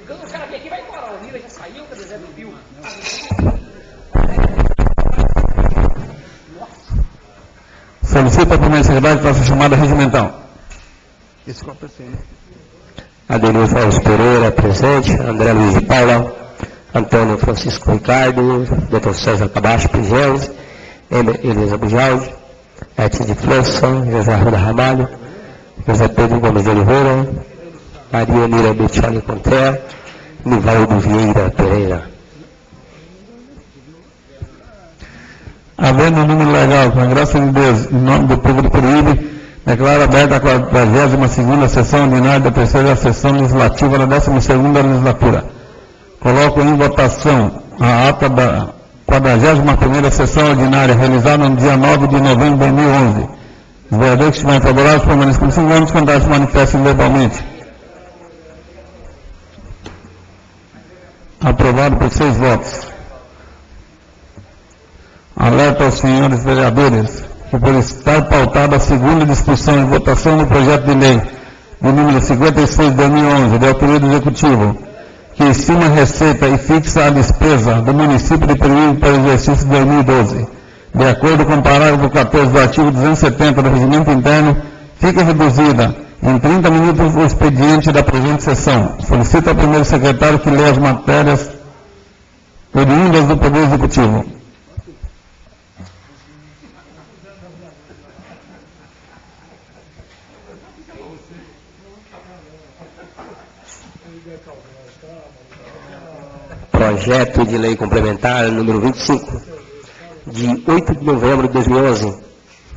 Quando o cara vem aqui, vai embora. O Lira já saiu, quer dizer, do Pio. Solicito a primeira secretária para essa chamada regimental. Esse copo é assim, né? Adenilson Alves Pereira, presente. André Luiz de Paula. Antônio Francisco Ricardo. Dr. César Cabacho Pigeles. Elisa Bujaldi. Edson de França. José Arruda Ramalho. José Pedro Gomes de Oliveira. Maria Mira Bettioli Conté. Nivaldo Vieira Pereira. Havendo um número legal, com a graça de Deus, em nome do povo do Peruíbe, declaro aberta a 42ª sessão ordinária da terceira sessão legislativa da 12ª legislatura. Coloco em votação a ata da 41ª sessão ordinária, realizada no dia 9 de novembro de 2011. Os vereadores que estiverem favoráveis permaneçam com 5 anos, quando se manifestem verbalmente. Aprovado por 6 votos. Alerta aos senhores vereadores que, por estar pautada a segunda discussão e votação do projeto de lei do número 56 de 2011, de autoria do Executivo, que estima a receita e fixa a despesa do município de Peruíbe para o exercício de 2012, de acordo com o parágrafo 14 do artigo 270 do Regimento Interno, fica reduzida em 30 minutos o expediente da presente sessão. Solicito ao primeiro secretário que leia as matérias oriundas do Poder Executivo. Projeto de Lei Complementar número 25, de 8 de novembro de 2011,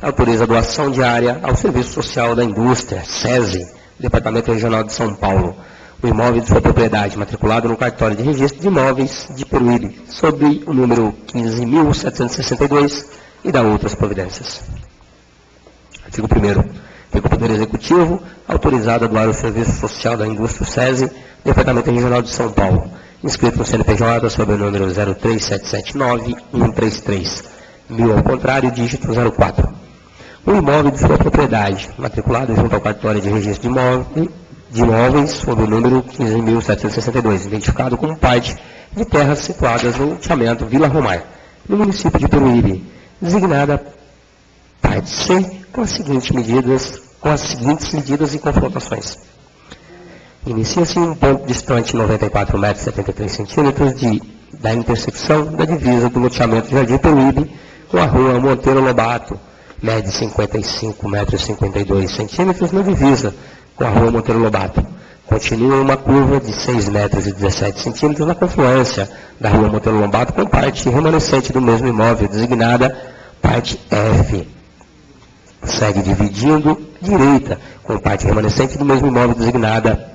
autoriza a doação diária ao Serviço Social da Indústria, SESI, Departamento Regional de São Paulo, o imóvel de sua propriedade, matriculado no cartório de registro de imóveis de Peruíbe, sob o número 15.762 e da outras providências. Artigo 1º. Fica o Poder Executivo autorizado a doar ao Serviço Social da Indústria, SESI, Departamento Regional de São Paulo, inscrito no CNPJ sob o número 03779-133, 1000 ao contrário, dígito 04. O imóvel de sua propriedade, matriculado junto ao cartório de registro de imóveis sob o número 15.762, identificado como parte de terras situadas no loteamento Vila Romar, no município de Peruíbe, designada parte C, com as seguintes medidas e confrontações. Inicia-se em um ponto distante 94 metros e 73 centímetros da intersecção da divisa do loteamento Jardim Peruíbe com a rua Monteiro Lobato, mede 55 metros e 52 centímetros na divisa com a rua Monteiro Lobato. Continua uma curva de 6 metros e 17 centímetros na confluência da rua Monteiro Lobato com parte remanescente do mesmo imóvel, designada parte F. Segue dividindo direita com parte remanescente do mesmo imóvel, designada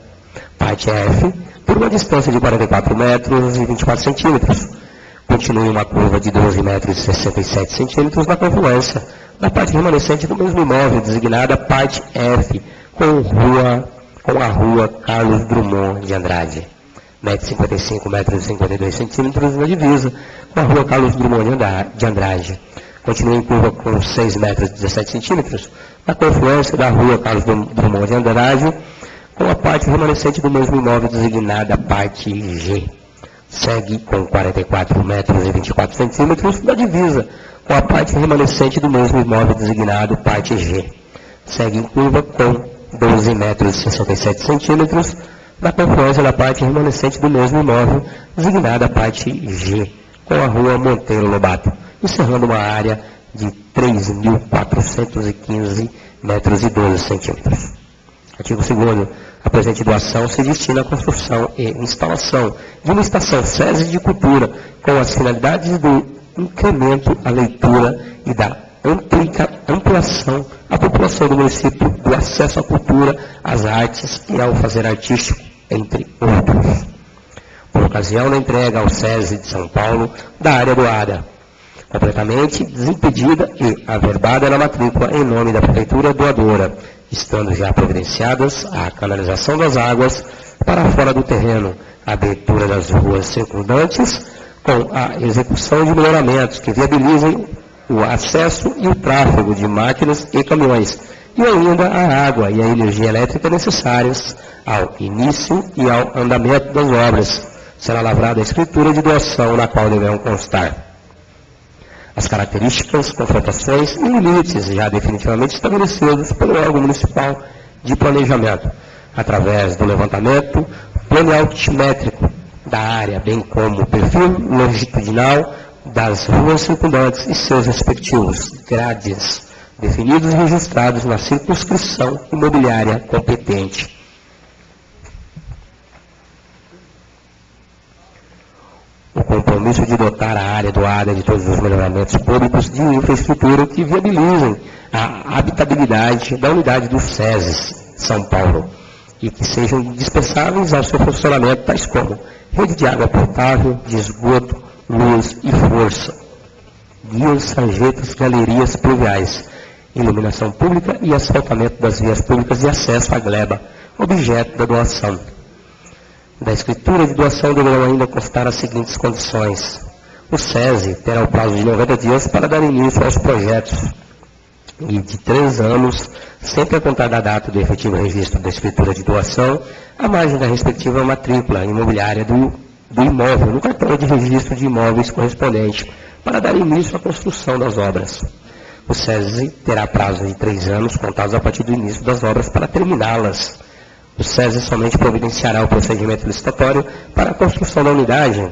parte F, por uma distância de 44 metros e 24 centímetros. Continue uma curva de 12 metros e 67 centímetros na confluência da parte remanescente do mesmo imóvel, designada parte F, com a rua Carlos Drummond de Andrade. Mede 55 metros e 52 centímetros na divisa com a rua Carlos Drummond de Andrade. Continue em curva com 6 metros e 17 centímetros na confluência da rua Carlos Drummond de Andrade, com a parte remanescente do mesmo imóvel, designada parte G. Segue com 44 metros e 24 centímetros da divisa, com a parte remanescente do mesmo imóvel, designado parte G. Segue em curva com 12 metros e 67 centímetros da confluência da parte remanescente do mesmo imóvel, designada parte G, com a rua Monteiro Lobato, encerrando uma área de 3.415 metros e 12 centímetros. Artigo 2º. A presente doação se destina à construção e instalação de uma estação SESI de cultura, com as finalidades do incremento à leitura e da ampliação à população do município, do acesso à cultura, às artes e ao fazer artístico, entre outros. Por ocasião da entrega ao SESI de São Paulo da área doada, completamente desimpedida e averbada na matrícula em nome da Prefeitura doadora, estando já providenciadas a canalização das águas para fora do terreno, a abertura das ruas circundantes, com a execução de melhoramentos que viabilizem o acesso e o tráfego de máquinas e caminhões, e ainda a água e a energia elétrica necessárias ao início e ao andamento das obras. Será lavrada a escritura de doação, na qual deverão constar as características, confrontações e limites já definitivamente estabelecidos pelo órgão municipal de planejamento, através do levantamento planealtimétrico da área, bem como o perfil longitudinal das ruas circundantes e seus respectivos grades, definidos e registrados na circunscrição imobiliária competente. O compromisso de dotar a área doada de todos os melhoramentos públicos de infraestrutura que viabilizem a habitabilidade da unidade do SESI São Paulo e que sejam indispensáveis ao seu funcionamento, tais como rede de água potável, de esgoto, luz e força, guias, sarjetas, galerias pluviais, iluminação pública e asfaltamento das vias públicas de acesso à gleba, objeto da doação. Da escritura de doação deverão ainda constar as seguintes condições. O SESI terá o prazo de 90 dias para dar início aos projetos e de 3 anos, sempre a contar da data do efetivo registro da escritura de doação, à margem da respectiva matrícula imobiliária do imóvel no cartório de registro de imóveis correspondente, para dar início à construção das obras. O SESI terá prazo de 3 anos, contados a partir do início das obras, para terminá-las. O SESI somente providenciará o procedimento licitatório para a construção da unidade,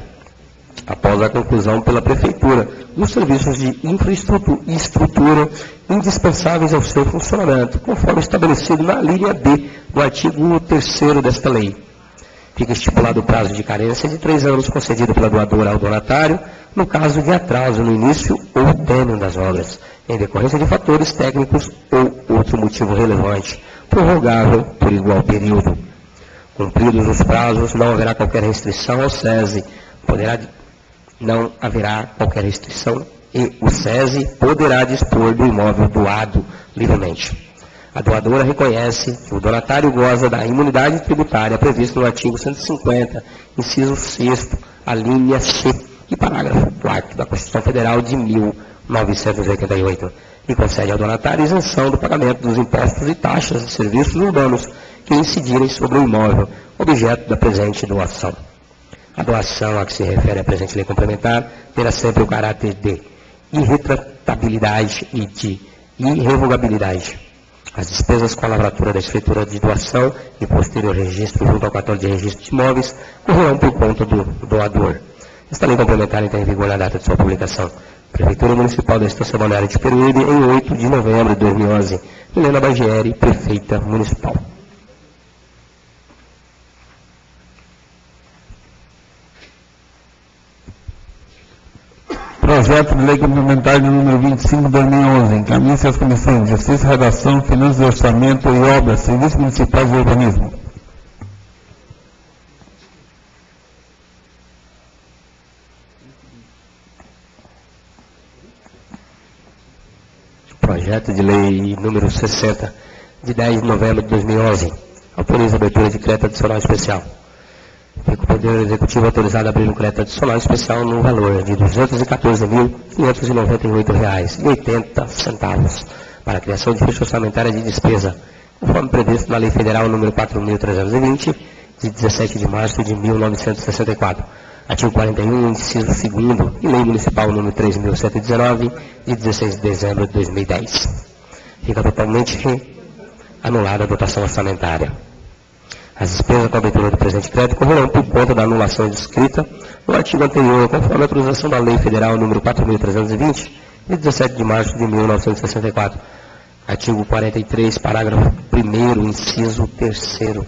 após a conclusão pela Prefeitura dos serviços de infraestrutura e estrutura indispensáveis ao seu funcionamento, conforme estabelecido na linha B do artigo 3º desta lei. Fica estipulado o prazo de carência de 3 anos concedido pela doadora ao donatário, no caso de atraso no início ou término das obras, em decorrência de fatores técnicos ou outro motivo relevante, prorrogável por igual período. Cumpridos os prazos, não haverá qualquer restrição ao SESI, não haverá qualquer restrição e o SESI poderá dispor do imóvel doado livremente. A doadora reconhece que o donatário goza da imunidade tributária prevista no artigo 150, inciso 6º, a linha C e parágrafo 4º da Constituição Federal de 1988, e concede ao donatário isenção do pagamento dos impostos e taxas de serviços urbanos que incidirem sobre o imóvel, objeto da presente doação. A doação a que se refere a presente lei complementar terá sempre o caráter de irretratabilidade e de irrevogabilidade. As despesas com a lavratura da escritura de doação e posterior registro junto ao cartório de registro de imóveis correrão por conta do doador. Esta lei complementar entra em vigor na data de sua publicação. Prefeitura Municipal da Estação Balneária de Peruíbe, em 8 de novembro de 2011. Helena Bagieri, Prefeita Municipal. Projeto de Lei Complementar de número 25 de 2011. Encaminha-se às comissões de Justiça, Redação, Finanças e Orçamento e Obras, Serviços Municipais e Urbanismo. Projeto de Lei número 60, de 10 de novembro de 2011. Autoriza a abertura de crédito adicional especial. Fica o Poder Executivo autorizado a abrir um crédito adicional especial no valor de R$ 214.598,80 para a criação de ficha orçamentária de despesa, conforme previsto na Lei Federal número 4.320, de 17 de março de 1964. Artigo 41, inciso 2º, e Lei Municipal número 3.119, de 16 de dezembro de 2010. Fica totalmente anulada a dotação orçamentária. As despesas com a abertura do presente crédito correrão por conta da anulação descrita no artigo anterior, conforme a autorização da Lei Federal número 4.320, de 17 de março de 1964. Artigo 43, parágrafo 1º, inciso 3º.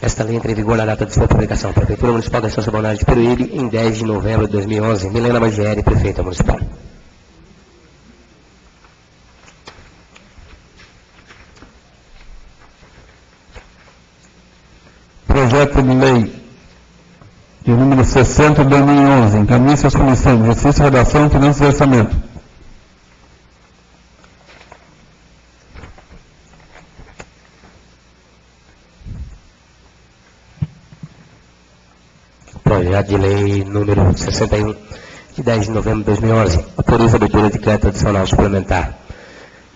Esta lei entra em vigor na data de sua publicação. Prefeitura Municipal da Estação Balneária de Peruíbe, em 10 de novembro de 2011. Helena Bagieri, Prefeita Municipal. Projeto de Lei de número 60 de 2011. Encaminha-se às comissões de Justiça, Redação, Finanças e Orçamento. Projeto de Lei número 61, de 10 de novembro de 2011. Autoriza a abertura de crédito adicional suplementar.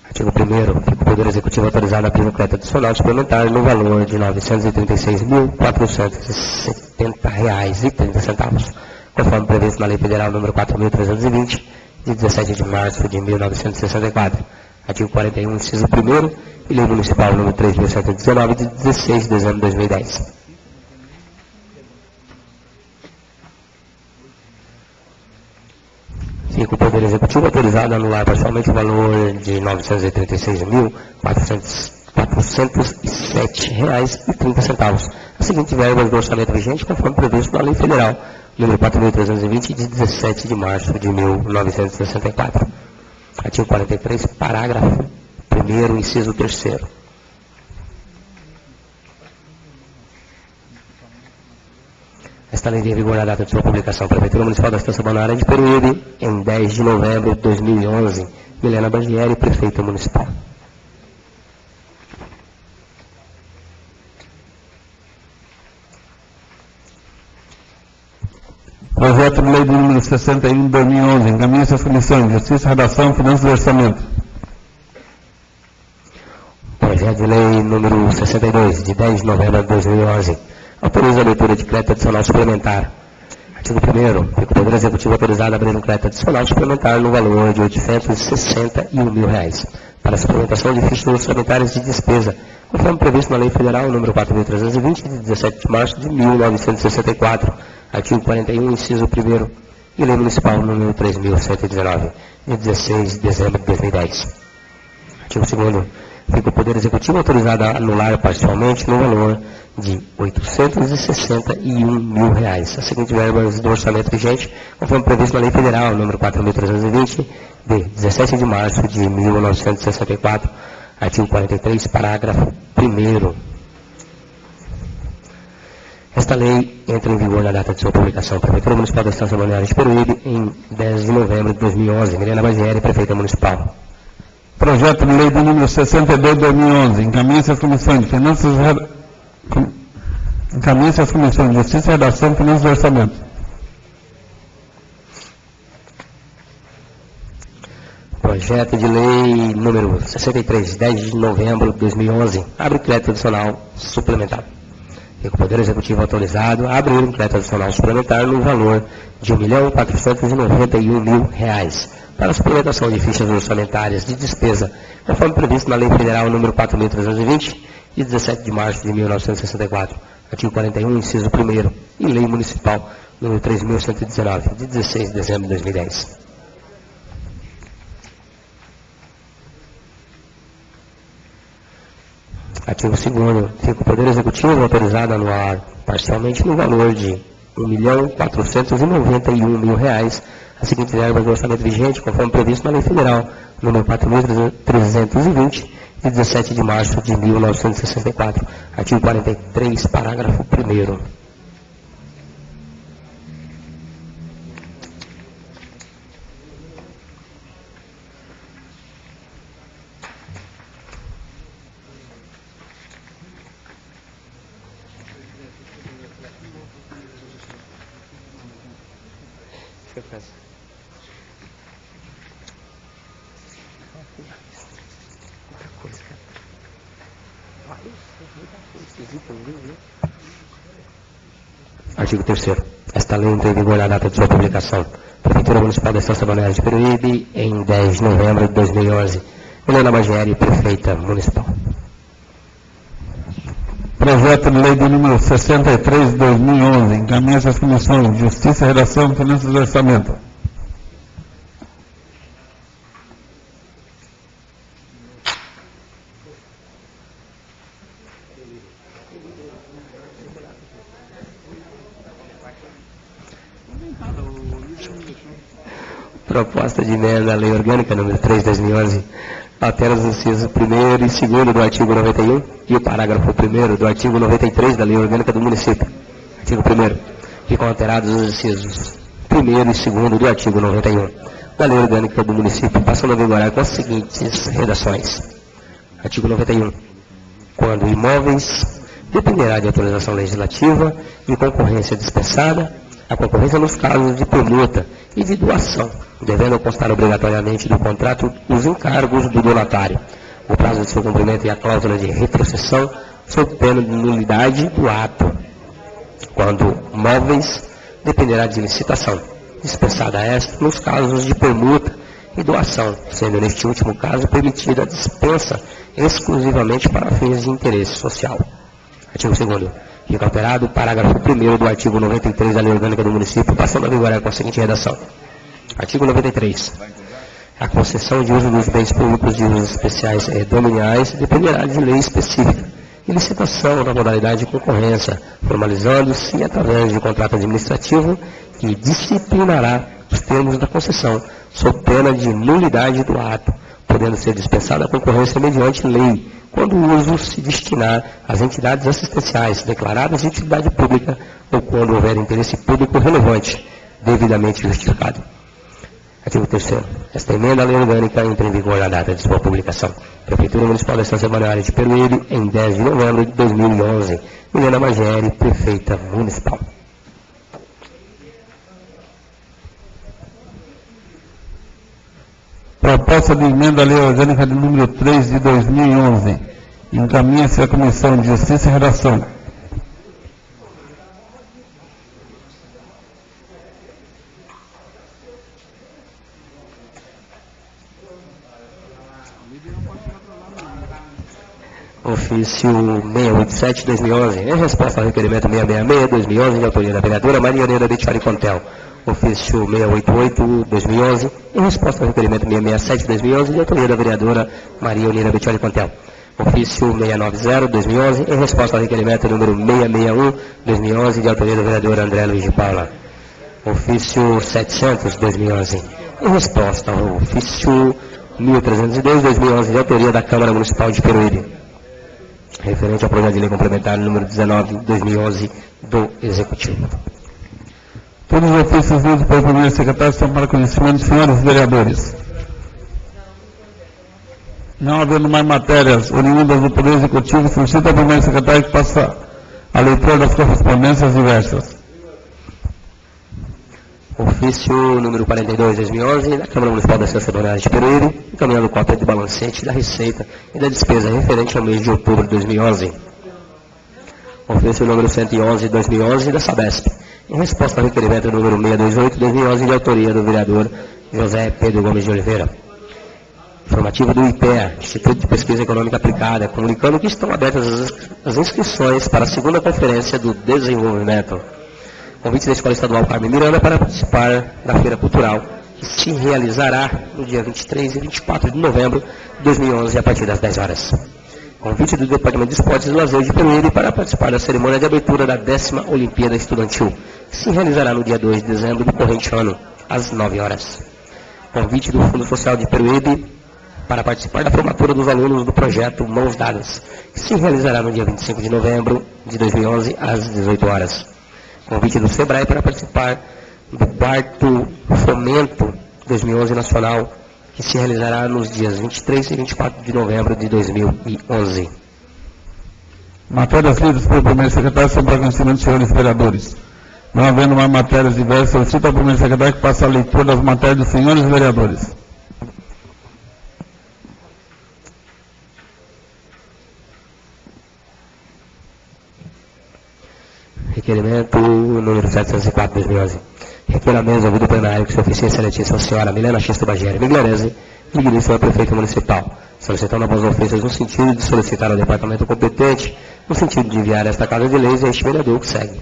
Artigo 1º. Fica o Poder Executivo autorizado a abrir um crédito adicional suplementar no valor de R$ 936.470,30, conforme previsto na Lei Federal nº 4.320, de 17 de março de 1964. Artigo 41, inciso 1º, e Lei Municipal nº 3.119, de 16 de dezembro de 2010. Fica o Poder Executivo autorizado a anular parcialmente o valor de R$ 936.407,30. A seguinte verbas do orçamento vigente, conforme previsto na Lei Federal número 4.320, de 17 de março de 1964. Artigo 43, parágrafo 1º, inciso 3º. Esta lei tem vigor na data de sua publicação. Prefeitura Municipal da Estância Balneária de Peruíbe, em 10 de novembro de 2011. Milena Bargieri, Prefeita Municipal. Projeto de lei do número 61 de 2011, encaminha-se às comissões de Justiça, Redação, Finanças e Orçamento. Projeto de lei número 62, de 10 de novembro de 2011. Autoriza a abertura de crédito adicional suplementar. Artigo 1º. Fica o Poder Executivo autorizado a abrir um crédito adicional suplementar no valor de R$ 861 mil para a suplementação de fichas orçamentárias de despesa, conforme previsto na Lei Federal nº 4.320, de 17 de março de 1964. Artigo 41, inciso 1º, e Lei Municipal nº 3.119, de 16 de dezembro de 2010. Artigo 2º. Fica o Poder Executivo autorizado a anular parcialmente no valor de R$ 861 mil. A seguinte verbas do orçamento vigente, conforme previsto na Lei Federal nº 4.320, de 17 de março de 1964, artigo 43, parágrafo 1º. Esta lei entra em vigor na data de sua publicação. Prefeitura Municipal da Estância Balneária de Peruíbe, em 10 de novembro de 2011. Milena Bargieri, Prefeita Municipal. Projeto de lei do número 62 de 2011, encaminha-se às comissões de Finanças, encaminha-se às comissões de Justiça, Redação, Finanças e Orçamento. Projeto de lei número 63, 10 de novembro de 2011, abre crédito adicional suplementar. Fica o Poder Executivo autorizado a abrir um crédito adicional suplementar no valor de R$ 1.491.000 para a suplementação de fichas orçamentárias de despesa, conforme previsto na Lei Federal nº 4.320, de 17 de março de 1964, artigo 41, inciso 1º, e Lei Municipal nº 3.119, de 16 de dezembro de 2010. Artigo 2º. Fica o Poder Executivo autorizado a anular parcialmente no valor de R$ 1.491.000 a seguinte verbas do orçamento vigente, conforme previsto na Lei Federal nº 4.320, de 17 de março de 1964, artigo 43, parágrafo 1º. Artigo 3º. Esta lei entra em vigor na data de sua publicação. Prefeitura Municipal da Estância Balneária de Peruíbe, em 10 de novembro de 2011. Milena Bargieri, Prefeita Municipal. Projeto de lei do número 63 de 2011, encaminha-se às comissões de Justiça, Redação, Finanças e Orçamento. Proposta de emenda à Lei Orgânica número 3 de 2011, altera os incisos 1º e 2º do artigo 91 e o parágrafo 1º do artigo 93 da Lei Orgânica do Município. Artigo 1º. Ficam alterados os incisos 1º e 2º do artigo 91 da Lei Orgânica do Município, passando a vigorar com as seguintes redações. Artigo 91. Quando imóveis dependerá de autorização legislativa e concorrência dispensada, a concorrência nos casos de permuta e de doação, devendo constar obrigatoriamente do contrato os encargos do donatário, o prazo de seu cumprimento e a cláusula de retrocessão, sob pena de nulidade do ato, quando móveis dependerá de licitação, dispensada esta nos casos de permuta e doação, sendo neste último caso permitida a dispensa exclusivamente para fins de interesse social. Artigo 2º. Fica alterado o parágrafo 1º do artigo 93 da Lei Orgânica do Município, passando a vigorar com a seguinte redação. Artigo 93. A concessão de uso dos bens públicos de usos especiais e dominiais dependerá de lei específica e licitação na modalidade de concorrência, formalizando-se através de contrato administrativo que disciplinará os termos da concessão, sob pena de nulidade do ato, podendo ser dispensada a concorrência mediante lei, quando o uso se destinar às entidades assistenciais declaradas de utilidade pública ou quando houver interesse público relevante, devidamente justificado. Artigo 3º. Esta emenda à lei orgânica entra em vigor na data de sua publicação. Prefeitura Municipal da Estância Balneária de Peruíbe, em 10 de novembro de 2011. Milena Mageri, Prefeita Municipal. Proposta de emenda à Lei Orgânica de número 3 de 2011. Encaminha-se à Comissão de Justiça e Redação. Ofício 687-2011, em resposta ao requerimento 666-2011, de autoria da vereadora Maria Neira Bettioli Contel. Ofício 688-2011, em resposta ao requerimento 667-2011, de autoria da vereadora Maria Neira Bettioli Contel. Ofício 690-2011, em resposta ao requerimento número 661-2011, de autoria da vereadora André Luiz de Paula. Ofício 700-2011, em resposta ao ofício 1302-2011, de autoria da Câmara Municipal de Peruíbe, referente ao projeto de lei complementar número 19-2011 do Executivo. Todos os ofícios lidos pelo primeiro secretário estão para conhecimento dos senhores vereadores. Não havendo mais matérias oriundas do Poder Executivo, solicito ao primeiro secretário que faça a leitura das correspondências diversas. Ofício número 42-2011, da Câmara Municipal da Estância Balneária de Peruíbe, encaminhando cópia do balancete da receita e da despesa referente ao mês de outubro de 2011. Ofício número 111-2011, da Sabesp, em resposta ao requerimento número 628-2011, de autoria do vereador José Pedro Gomes de Oliveira. Informativo do IPEA, Instituto de Pesquisa Econômica Aplicada, comunicando que estão abertas as inscrições para a segunda conferência do desenvolvimento. Convite da Escola Estadual Carmen Miranda para participar da Feira Cultural, que se realizará no dia 23 e 24 de novembro de 2011, a partir das 10 horas. Convite do Departamento de Esportes e Lazer de Peruíbe para participar da cerimônia de abertura da 10ª Olimpíada Estudantil, que se realizará no dia 2 de dezembro do corrente ano, às 9 horas. Convite do Fundo Social de Peruíbe para participar da formatura dos alunos do projeto Mãos Dadas, que se realizará no dia 25 de novembro de 2011, às 18 horas. Convite do SEBRAE para participar do 4º Fomento 2011 Nacional, que se realizará nos dias 23 e 24 de novembro de 2011. Matérias lidas pelo primeiro secretário são para conhecimento dos senhores vereadores. Não havendo mais matérias diversas, solicito ao primeiro secretário que faça a leitura das matérias dos senhores vereadores. Requerimento número 704-2011. Requer a mesa ouvido plenário que se oficie excelentíssima senhora Milena Xista Bageri Migliarese, digníssima prefeita municipal, solicitando a voz ofensas no sentido de solicitar ao departamento competente, no sentido de enviar esta Casa de Leis a este vereador que segue.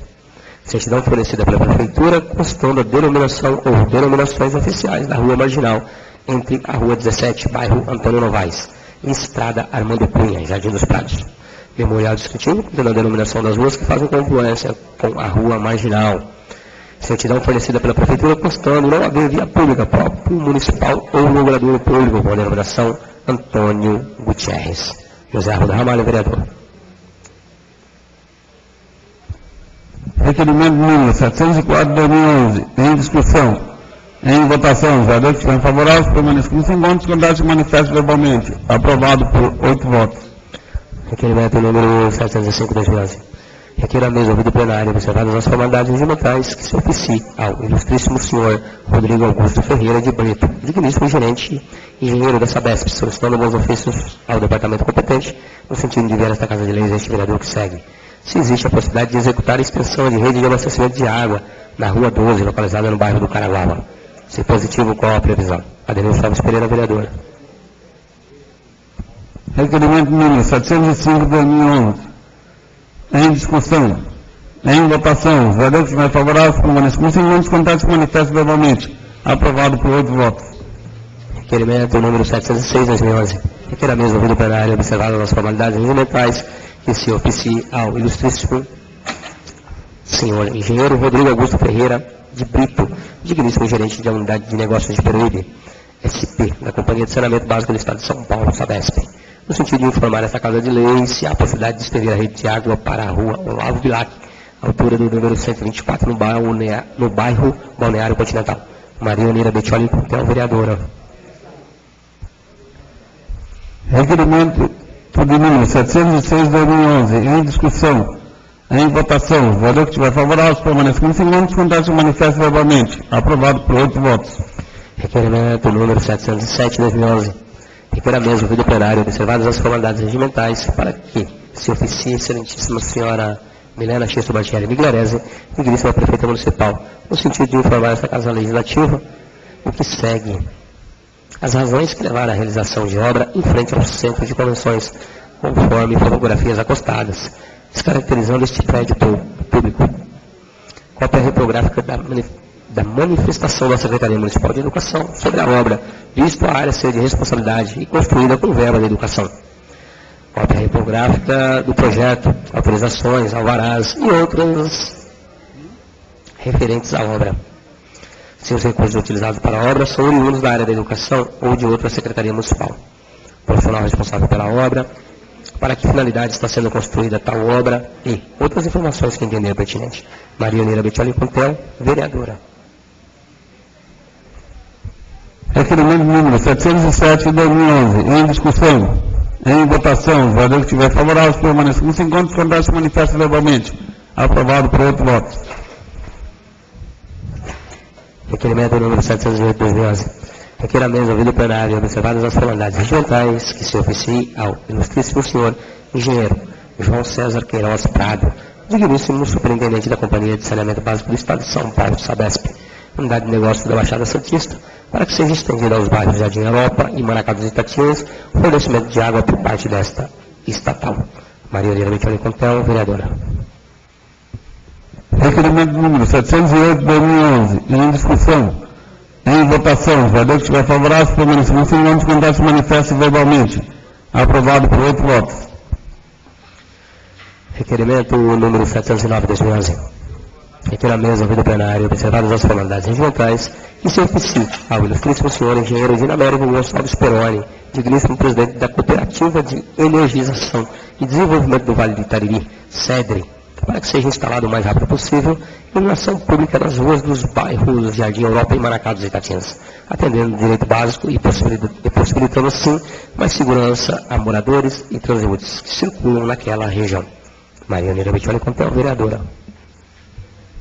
Certidão fornecida pela prefeitura, constando a denominação ou denominações oficiais da Rua Marginal, entre a Rua 17, bairro Antônio Novaes, e Estrada Armando Cunha, Jardim dos Prados. Memorial descritivo, tendo a denominação das ruas que fazem confluência com a Rua Marginal. Certidão fornecida pela Prefeitura, constando não haver via pública próprio municipal ou logrador público, com a denominação Antônio Gutierrez. José Arruda Ramalho, vereador. Requerimento número 704-2011, em discussão. Em votação, os vereadores que estão favoráveis permaneçam como se encontram, candidatos se manifestam verbalmente. Aprovado por 8 votos. Requerimento número 705-2011. Requer a mesa ouvido plenário, observadas as formalidades regimentais, que se oficie ao ilustríssimo senhor Rodrigo Augusto Ferreira de Brito, digníssimo gerente e engenheiro da Sabesp, solicitando bons ofícios ao departamento competente, no sentido de enviar esta Casa de Leis este vereador que segue. Se existe a possibilidade de executar a extensão de rede de abastecimento de água na Rua 12, localizada no bairro do Caraguava. Se positivo, qual a previsão? Adenilson Salves Pereira, vereador. Requerimento número 705 de 2011. Em discussão. Em votação. Os vereadores que estiverem favoráveis permaneçam como segundo, descontados manifestam verbalmente. Aprovado por 8 votos. Requerimento número 706 de 2011. Requer a mesa ouvido plenário, observadas as formalidades regimentais, que se oficie ao ilustríssimo senhor engenheiro Rodrigo Augusto Ferreira de Brito, digníssimo gerente da unidade de negócios de Peruíbe, SP, da Companhia de Saneamento Básico do Estado de São Paulo, Sabesp, no sentido de informar esta Casa de Leis se há a possibilidade de estender a rede de água para a rua Olavo Bilac, altura do número 124, no bairro Balneário Continental. Maria Unira Bettioli, Contel, vereadora. Requerimento de número 706 de 2011. Em discussão. Em votação. Os vereadores que estiverem favoráveis permaneçam como segundo, descontados manifestam verbalmente. Aprovado por 8 votos. Requerimento número 707 de 2011. Requer a mesa ouvido plenário, observadas as formalidades regimentais, para que se oficie a excelentíssima senhora Milena Xisto Bartieri Miglarese, digníssima prefeita municipal, no sentido de informar esta Casa Legislativa o que segue. As razões que levaram à realização de obra em frente ao centro de convenções, conforme fotografias acostadas, descaracterizando este prédio público. Cópia reprográfica da manifestação da Secretaria Municipal de Educação sobre a obra, visto a área ser de responsabilidade e construída com verba da educação. Cópia reprográfica do projeto, autorizações, alvarás e outras referentes à obra. Se os recursos utilizados para a obra são oriundos da área da educação ou de outra Secretaria Municipal. Profissional responsável pela obra, para que finalidade está sendo construída tal obra e outras informações que entender pertinente. Maria Unira Bettioli Contel, vereadora. Requerimento número 707 de 2011. Em discussão. Em votação. Os vereadores que estiverem favoráveis permaneçam como segundo, descontados manifestam verbalmente. Aprovado por 8 votos. Requerimento número 708 de 2011. Requer a mesa ouvido plenário, observadas as formalidades regimentais, que se oficie ao ilustríssimo senhor engenheiro João César Queiroz Prado, digníssimo superintendente da Companhia de Saneamento Básico do Estado de São Paulo, Sabesp, unidade de negócios da Baixada Santista, para que seja estendido aos bairros Jardim Europa e Maracá dos Itatinhas o fornecimento de água por parte desta estatal. Maria Unira Bettioli Contel, vereadora. Requerimento número 708 de 2011. Em discussão. Em votação. Os vereadores que estiverem favoráveis permaneçam como segundo, descontados manifestam verbalmente. Aprovado por 8 votos. Requerimento número 709 de 2011. Requer a mesa ouvido plenário, observadas as formalidades regimentais, que se oficie ao ilustríssimo senhor engenheiro Dinamérico Gonçalves Peroni, digníssimo presidente da Cooperativa de Energização e Desenvolvimento do Vale do Itariri, CEDRE, para que seja instalado o mais rápido possível iluminação pública nas ruas dos bairros Jardim Europa e Maracá dos Itatinhas, atendendo o direito básico e possibilitando assim mais segurança a moradores e transeuntes que circulam naquela região. Maria Unira Bettioli Contel, vereadora.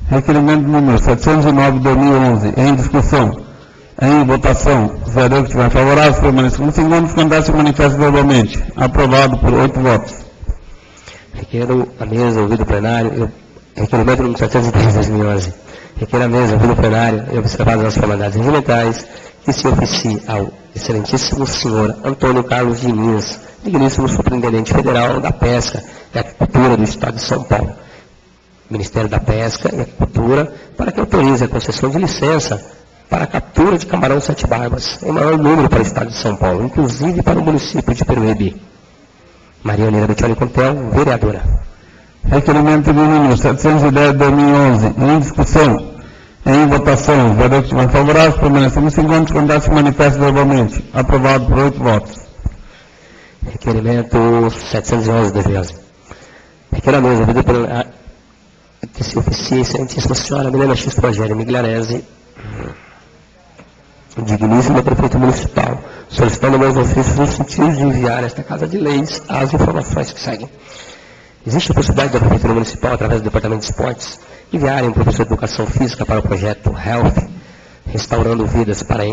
Requerimento número 709 de 2011. Em discussão. Em votação. Os vereadores que estiverem favoráveis permaneçam como segundo, descontados manifestam verbalmente. Aprovado por 8 votos. Requero a mesa ouvido plenário. Requerimento número 710 de 2011. Requer a mesa ouvido plenário e observadas as formalidades regimentais, que se oficie ao excelentíssimo senhor Antônio Carlos Diniz, digníssimo superintendente federal da Pesca e Agricultura do Estado de São Paulo, Ministério da Pesca e Agricultura, para que autorize a concessão de licença para a captura de camarão sete barbas, em maior número para o Estado de São Paulo, inclusive para o município de Peruíbe. Maria Unira Bettioli Contel, vereadora. Requerimento do número 710 de 2011. Em discussão. Em votação. Os vereadores que estiverem favoráveis permaneçam como segundo, descontados manifestam verbalmente. Aprovado por 8 votos. Requerimento 711 de 2011. Requer a mesa ouvido plenário, que se oficie a excelentíssima senhora Milena Xisto Bartieri Miglarese, digníssima prefeita municipal, solicitando meus ofícios no sentido de enviar esta Casa de Leis as informações que seguem. Existe a possibilidade da Prefeitura Municipal, através do Departamento de Esportes, enviarem um professor de Educação Física para o projeto Health, Restaurando Vidas para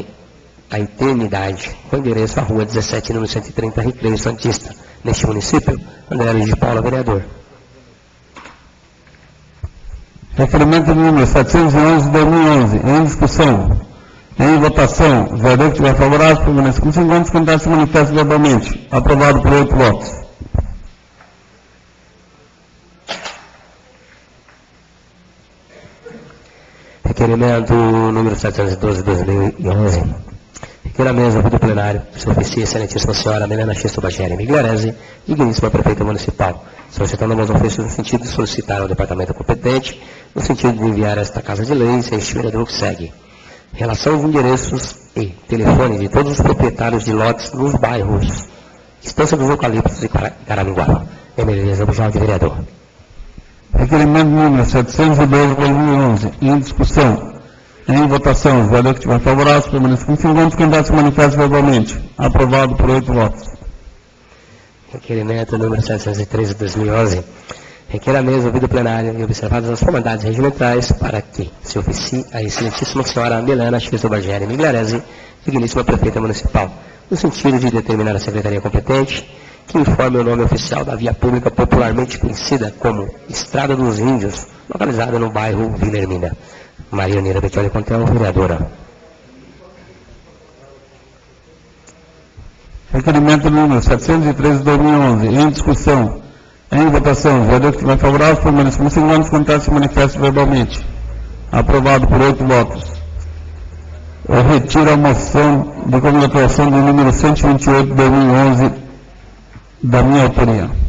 a Eternidade, com endereço à Rua 17, número 130, Recreio Santista, neste município. André Luiz de Paula, vereador. Requerimento número 711 de 2011, em discussão. Em votação, os vereadores que estiverem favoráveis, permaneçam com 5 votos, contrários se manifestam verbalmente. Aprovado por 8 votos. Requerimento número 712 de 2011. Requer a mesa do plenário, se oficia, excelentíssima senhora Milena Xisto Bageri Migliarese, digníssima prefeita municipal, solicitando alguns ofícios no sentido de solicitar ao departamento competente, no sentido de enviar a esta Casa de Leis, este vereador que segue. Relação de endereços e telefone de todos os proprietários de lotes nos bairros Estância dos Eucaliptos e Caraminguá. Emeleza Bujal, de vereador. Requerimento número 712 de 2011, em discussão. Em votação, os vereadores que estiverem favoráveis, permaneçam com 5 votos, contrários se manifestam verbalmente. Aprovado por 8 votos. Requerimento número 713 de 2011. Requer a mesa ouvido plenário e observadas as formalidades regimentais para que se oficie a excelentíssima senhora Milena Xisto Bageri Migliarese, digníssima prefeita municipal, no sentido de determinar a secretaria competente que informe o nome oficial da via pública popularmente conhecida como Estrada dos Índios, localizada no bairro Vila Hermínia. Maria Unira Bettioli Contel, vereadora. Requerimento número 713 de 2011, em discussão. Em votação, os vereadores que estiverem favoráveis, permaneçam com 5 votos, contrários se manifestam verbalmente. Aprovado por 8 votos. Eu retiro a moção de congratulação do número 128 de 2011, da minha autoria.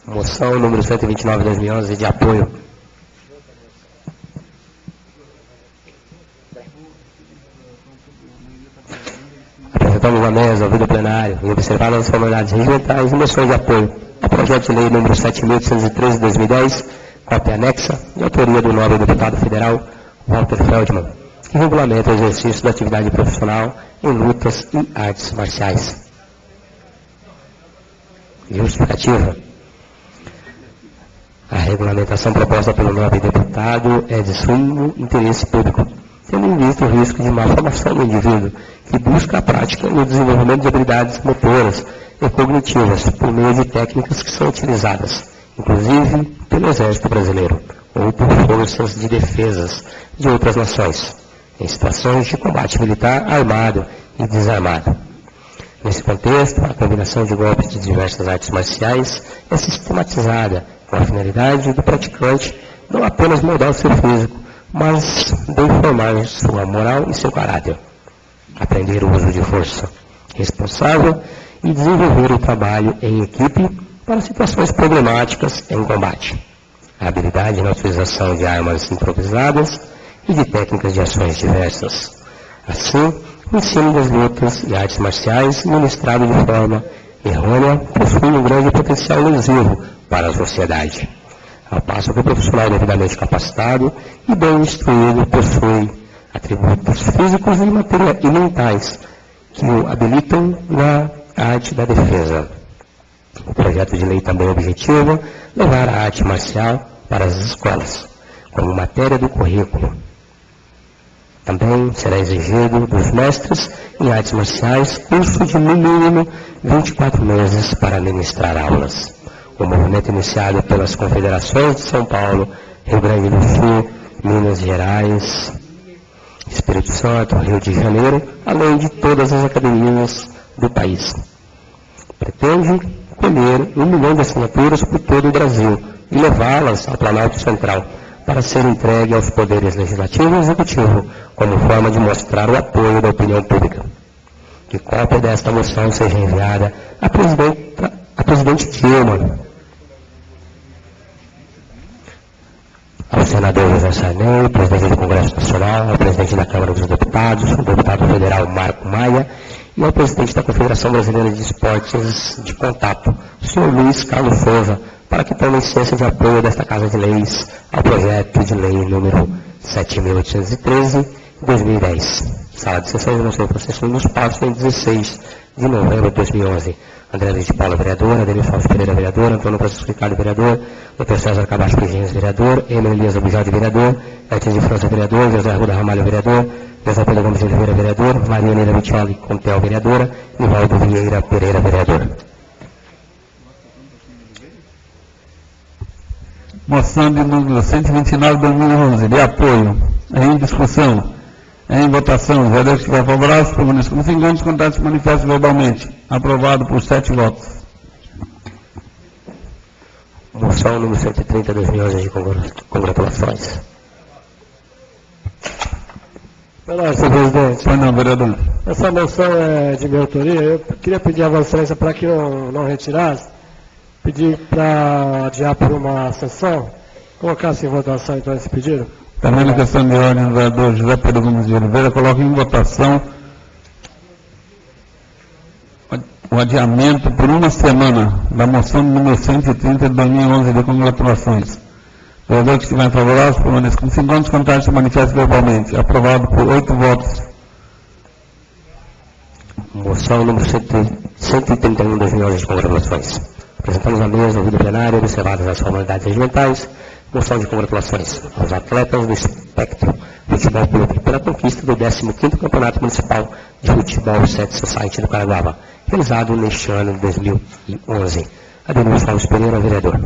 Moção número 129 de 2011, de apoio. Apresentamos a mesa, ouvido plenário e observadas as formalidades regimentais e moções de apoio ao projeto de lei número 7.813 de 2010, cópia anexa, de autoria do nobre deputado federal Walter Feldman, que regulamenta o exercício da atividade profissional em lutas e artes marciais. Justificativa. A regulamentação proposta pelo nobre deputado é de sumo interesse público, tendo em vista o risco de malformação do indivíduo que busca a prática no desenvolvimento de habilidades motoras e cognitivas por meio de técnicas que são utilizadas, inclusive pelo Exército Brasileiro ou por forças de defesas de outras nações, em situações de combate militar armado e desarmado. Nesse contexto, a combinação de golpes de diversas artes marciais é sistematizada com a finalidade do praticante não apenas moldar o seu físico, mas de formar sua moral e seu caráter. Aprender o uso de força responsável e desenvolver o trabalho em equipe para situações problemáticas em combate. A habilidade na utilização de armas improvisadas e de técnicas de ações diversas. Assim, o ensino das lutas e artes marciais, ministrado de forma errônea, possui um grande potencial lesivo para a sociedade, ao passo que o profissional devidamente capacitado e bem instruído possui atributos físicos e mentais que o habilitam na arte da defesa. O projeto de lei também objetiva levar a arte marcial para as escolas, como matéria do currículo. Também será exigido dos mestres em artes marciais curso de no mínimo 24 meses para ministrar aulas. O movimento iniciado pelas confederações de São Paulo, Rio Grande do Sul, Minas Gerais, Espírito Santo, Rio de Janeiro, além de todas as academias do país. Pretende colher 1 milhão de assinaturas por todo o Brasil e levá-las ao Planalto Central para ser entregue aos poderes legislativo e executivo, como forma de mostrar o apoio da opinião pública. Que cópia desta moção seja enviada à presidente Dilma, ao senador José Sarney, presidente do Congresso Nacional, ao presidente da Câmara dos Deputados, o deputado federal Marco Maia e ao presidente da Confederação Brasileira de Esportes de Contato, o senhor Luiz Carlos Souza, para que tome ciência de apoio desta Casa de Leis ao projeto de lei número 7.813, de 2010. Sala de sessões, não sei o processo nos passos, em 16 de novembro de 2011. André Luiz de Paula, vereador. Adenilson Alves Pereira, vereador. Antônio Francisco Ricardo, vereador. Dr. César Cabacho Pejinhos, vereador. Emílio Elias Abujade, vereador. Beatriz de França, vereador. José Arruda Ramalho, vereador. José Pedro Gomes de Oliveira, vereador. Maria Neira Vitioli Contel, vereadora. Nivaldo Vieira Pereira, vereador. Moção de número 129 de 2011, de apoio. Em discussão. Em votação. Os vereadores que estiverem favoráveis, permaneçam como se encontram, contados se manifestam verbalmente. Aprovado por 7 votos. Moção número 130 de 2011, de congratulações. Senhor presidente. Pois não, vereador. Essa moção é de minha autoria. Eu queria pedir a Vossa Excelência para que não retirasse, pedir para adiar por uma sessão, colocasse em votação então esse pedido. Também na questão de ordem, o vereador José Pedro Gomes de Oliveira coloca em votação o adiamento por uma semana da moção número 130 de 2011 de congratulações. O vereador que estiver favorável, permaneça como se encontra, contados se manifesta verbalmente. Aprovado por 8 votos. Moção número 131 de 2011 de congratulações. Apresentamos à mesa, ouvido plenário, observadas as formalidades regimentais. Moção de congratulações aos atletas do Espectro Futebol Clube pela conquista do 15º Campeonato Municipal de Futebol Set Society do Caraguaba, realizado neste ano de 2011. Adenilson Alves Pereira, vereador.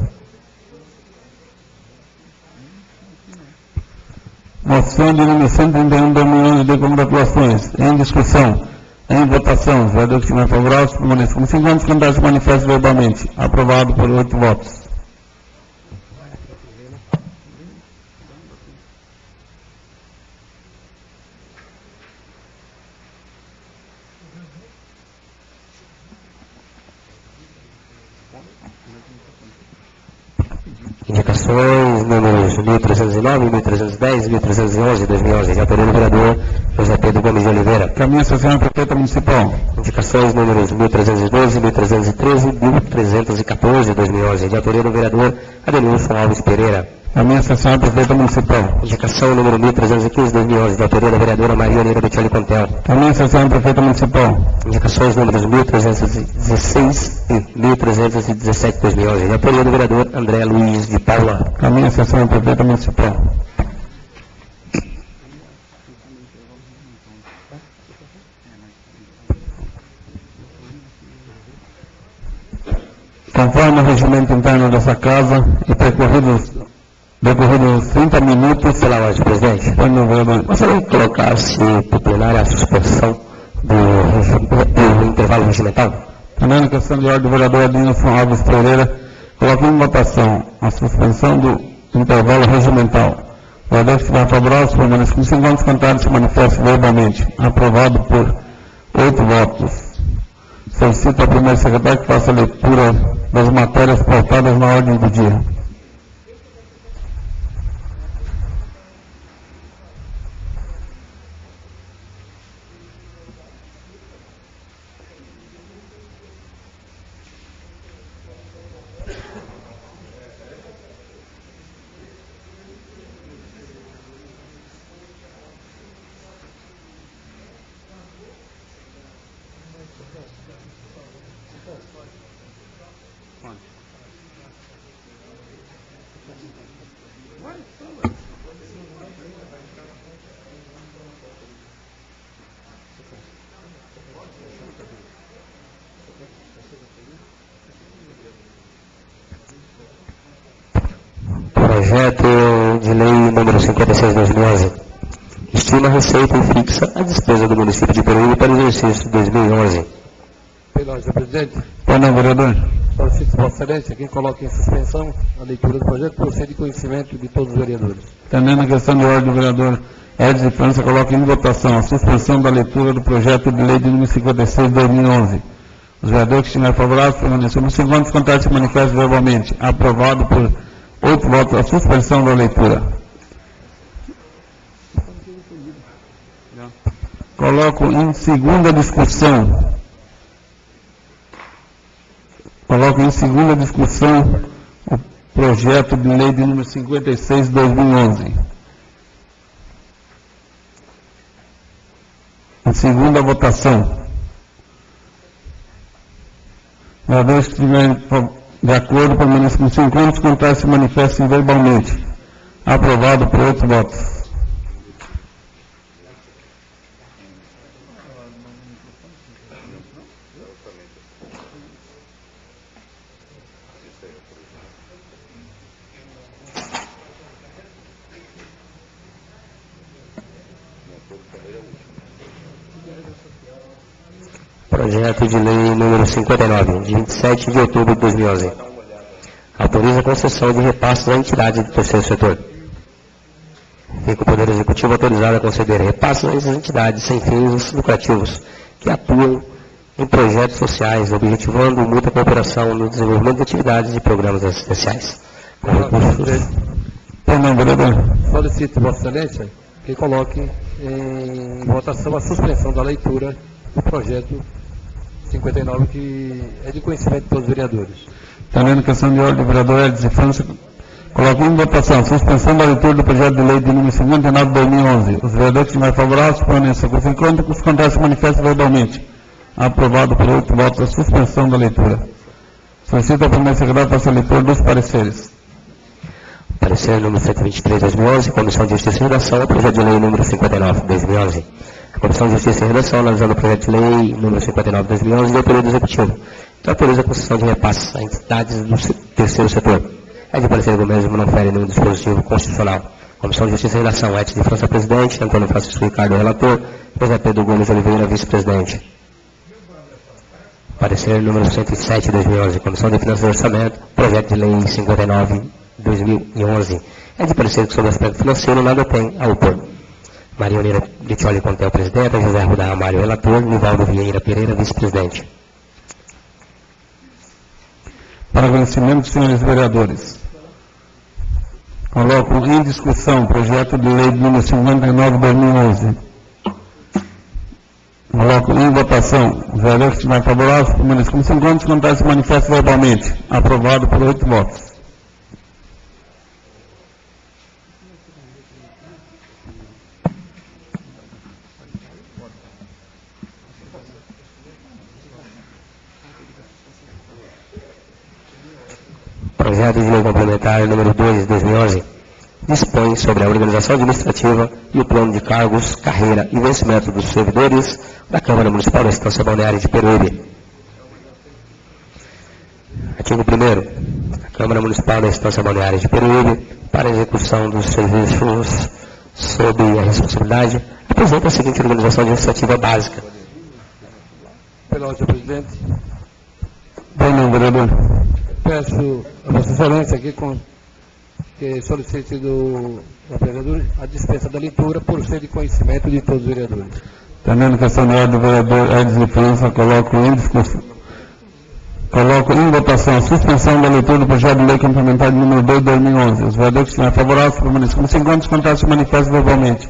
Moção de número 131 de 2011 de congratulações. Em discussão. Em votação. Os vereadores que estiverem favoráveis, permaneçam como se encontram, contados se manifestam verbalmente. Aprovado por 8 votos. Indicações números 1.309, 1.310, 1.311 de 2011, de autoria do vereador José Pedro Gomes de Oliveira. Caminho a sessão prefeita municipal. Indicações números 1.312, 1.313, 1.314 de 2011, de autoria do vereador Adenilson Alves Pereira. Caminho a sessão prefeita municipal. Indicação número 1.315 de 2011, de autoria da vereadora Maria Neira Vitioli Contel. Caminho a sessão prefeita municipal. Indicações números 1.316 e 1.317 de 2011, de autoria do vereador André Luiz de Paula. Caminho a sessão prefeita municipal. Conforme o regimento interno dessa casa e decorridos 30 minutos. Pela ordem, presidente. Pois não, vereador. Gostaria de colocar-se por plenária a suspensão do intervalo regimental? Também na questão de ordem do vereador Adenilson Alves Pereira, coloca em votação a suspensão do intervalo regimental. O vereador que estiver favorável, permaneça com 5 votos contados, se manifesta verbalmente. Aprovado por 8 votos. Solicito ao primeiro secretário que faça a leitura das matérias pautadas na ordem do dia. Projeto de lei número 56 de 2011. Estima a receita e fixa a despesa do município de Peruíbe para o exercício de 2011. Pela ordem, senhor presidente. Pois não, vereador. Solicito Vossa Excelência quem coloque em suspensão a leitura do projeto por ser de conhecimento de todos os vereadores. Também na questão de ordem do vereador Edson de França, coloca em votação a suspensão da leitura do projeto de lei de número 56 de 2011. Os vereadores que estiverem favoráveis, permaneçam nos 5 votos contrários, se manifestam verbalmente. Aprovado por 8 votos a suspensão da leitura. Coloco em segunda discussão. Coloco em segunda discussão o projeto de lei de número 56 de 2011. Em segunda votação. Vereadores que estiverem de acordo, permaneçam com 5 anos, contrários se manifestem verbalmente. Aprovado por 8 votos. Projeto de lei número 59, de 27 de outubro de 2011. Autoriza a concessão de repasses a entidades do terceiro setor. Fica o Poder Executivo autorizado a conceder repasses a essas entidades sem fins lucrativos que atuam em projetos sociais, objetivando muita cooperação no desenvolvimento de atividades e programas assistenciais. Com recursos. Solicito, Vossa Excelência, que coloque em votação a suspensão da leitura do projeto 59, que é de conhecimento de todos os vereadores. Também questão de ordem do vereador Edson França, coloco em votação a suspensão da leitura do projeto de lei de número 59 de 2011. Os vereadores que mais favoráveis permaneçam com 5 anos, os contrários se manifestam verbalmente. Aprovado por 8 votos a suspensão da leitura. Solicito ao primeiro secretário para a leitura dos pareceres. Parecer número 123 de 2011, Comissão de Justiça e Redação, ao projeto de lei número 59 de 2011. A Comissão de Justiça e Redação, analisando o projeto de lei número 59 de 2011, de autoria do Executivo, que autoriza a concessão de repasses a entidades do terceiro setor. É de parecer do mesmo, não fere nenhum dispositivo constitucional. Comissão de Justiça e Redação, Edson de França, presidente, Antônio Francisco Ricardo, relator, José Pedro Gomes Oliveira, vice-presidente. Parecer número 107 de 2011, Comissão de Finanças e Orçamento, projeto de lei 59 de 2011. É de parecer que sobre o aspecto financeiro nada tem a opor. Maria Unira Britioli Contel, presidenta, José Arruda Ramalho, relator, Nivaldo Vieira Pereira, vice-presidente. Para conhecimento dos senhores vereadores, coloco em discussão o projeto de lei de número 59 de 2011. Coloco em votação. Os vereadores que estiverem favoráveis, permaneçam com 5 anos, contrários se manifestam verbalmente. Aprovado por 8 votos. Projeto de lei complementar número 2 de 2011 dispõe sobre a organização administrativa e o plano de cargos, carreira e vencimento dos servidores da Câmara Municipal da Estância Balneária de Peruíbe. Artigo 1º. A Câmara Municipal da Estância Balneária de Peruíbe, para a execução dos serviços sob a responsabilidade, apresenta a seguinte organização administrativa básica. Pela ordem, presidente. Bem, não, vereador. Peço a Vossa Excelência que solicite do vereador a dispensa da leitura por ser de conhecimento de todos os vereadores. Também questão de ordem do vereador Edson França, coloco em discussão. Coloco em votação a suspensão da leitura do projeto de lei complementar de número 2 de 2011. Os vereadores que estiverem favoráveis permanecem com 5 anos, contrários se manifestam verbalmente.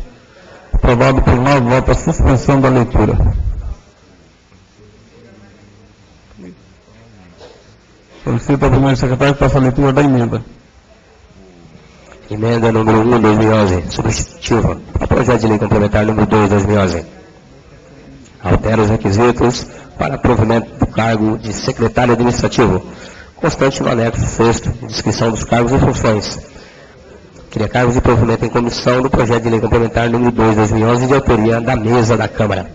Aprovado por 9 votos a suspensão da leitura. Solicito ao primeiro secretário que faça a leitura da emenda. Emenda número 1 de 2011, substitutiva ao projeto de lei complementar número 2 de 2011. Altera os requisitos para provimento do cargo de secretário administrativo, constante no anexo 6º, descrição dos cargos e funções. Cria cargos de provimento em comissão do projeto de lei complementar número 2 de 2011, de autoria da mesa da Câmara.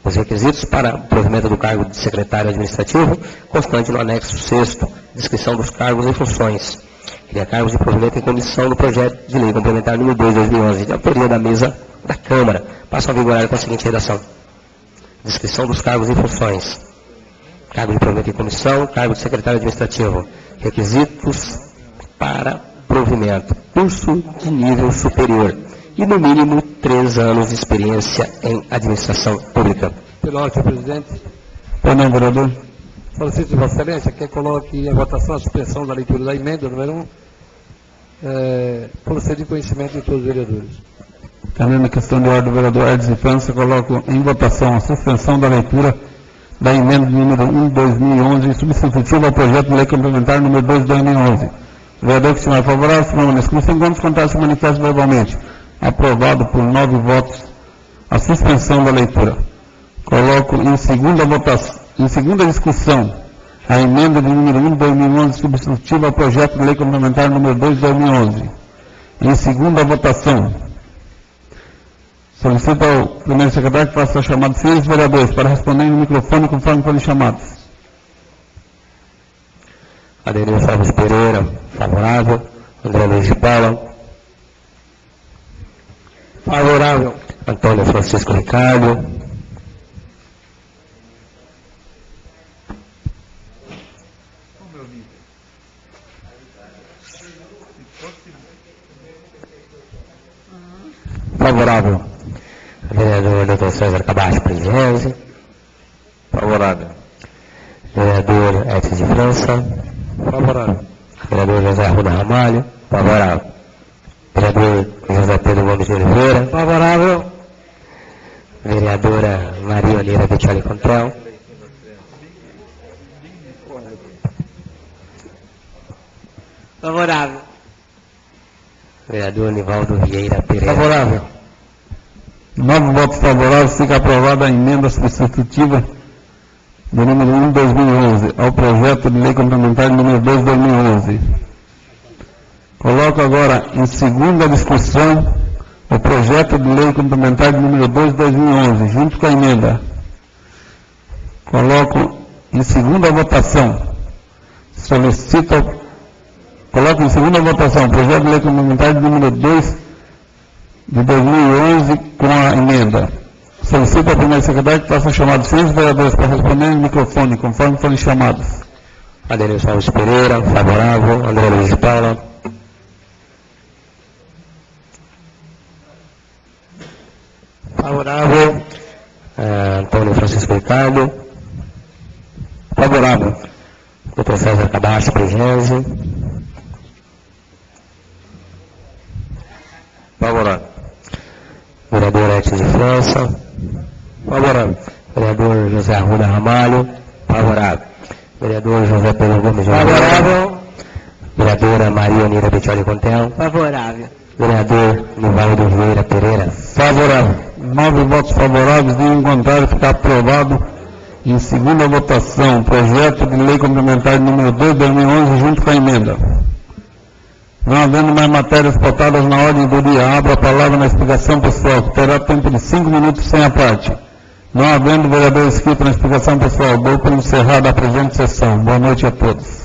Os requisitos para provimento do cargo de secretário administrativo, constante no anexo 6º, descrição dos cargos e funções. Cria cargos de provimento em comissão do projeto de lei complementar número 2 de 2011, de autoria da mesa da Câmara. Passam a vigorar com a seguinte redação. Descrição dos cargos e funções. Cargo de provimento em comissão, cargo de secretário administrativo. Requisitos para provimento. Curso de nível superior. E no mínimo 3 anos de experiência em administração pública. Pela ordem, presidente. Pois não, vereador. Solicito Vossa Excelência que coloque em votação a suspensão da leitura da emenda número 1, por ser de conhecimento de todos os vereadores. Entendendo a questão de ordem do vereador Edson de França, coloco em votação a suspensão da leitura da emenda número 1 de 2011, substitutiva ao projeto de lei complementar número 2 de 2011. O vereador que estiver favorável, se não exclusivo, enquanto contrário, se manifesta verbalmente. Aprovado por 9 votos a suspensão da leitura. Coloco em segunda votação, em segunda discussão, a emenda de número 1 de 2011, substitutiva ao projeto de lei complementar número 2 de 2011. Em segunda votação, solicito ao primeiro secretário que faça a chamada de senhores vereadores para responder no microfone conforme forem chamados. Adenilson Alves Pereira, favorável. André Luiz de Paula. Favorável. Antônio Francisco Ricardo. Favorável. Vereador Dr. César Cabacho, presidente. Favorável. Vereador Edson de França. Favorável. Vereador José Arruda Ramalho. Favorável. Vereador José Pedro Gomes de Oliveira. Favorável. Vereadora Maria Oneira Bettioli Contel. Favorável. Vereador Nivaldo Vieira Pereira. Favorável. 9 votos favoráveis, fica aprovada a emenda substitutiva do número 1 de 2011 ao projeto de lei complementar número 2 de 2011. Coloco agora em segunda discussão o projeto de lei complementar número 2 de 2011, junto com a emenda. Coloco em segunda votação. Coloco em segunda votação o projeto de lei complementar número 2 de 2011 com a emenda. Solicito ao primeiro secretário que faça a chamada de 6 vereadores para responder no microfone, conforme forem chamados. Adenilson Alves Pereira, favorável. André Luiz de Paula. Favorável. Antônio Francisco Ricardo. Favorável. Dr. César Cabacho, presidente. Favorável. Vereador Edson de França. Favorável. Vereador José Arruda Ramalho. Favorável. Vereador José Pedro Gomes de Oliveira. Favorável. Vereadora Maria Oneira Bettioli Contel. Favorável. Vereador Nivaldo Vieira Pereira. Favorável. 9 votos favoráveis, nenhum contrário, fica aprovado em segunda votação o projeto de lei complementar número 2 de 2011 junto com a emenda. Não havendo mais matérias votadas na ordem do dia, abro a palavra na explicação pessoal, que terá tempo de 5 minutos sem a parte. Não havendo vereador inscrito na explicação pessoal, dou por encerrada a presente sessão. Boa noite a todos.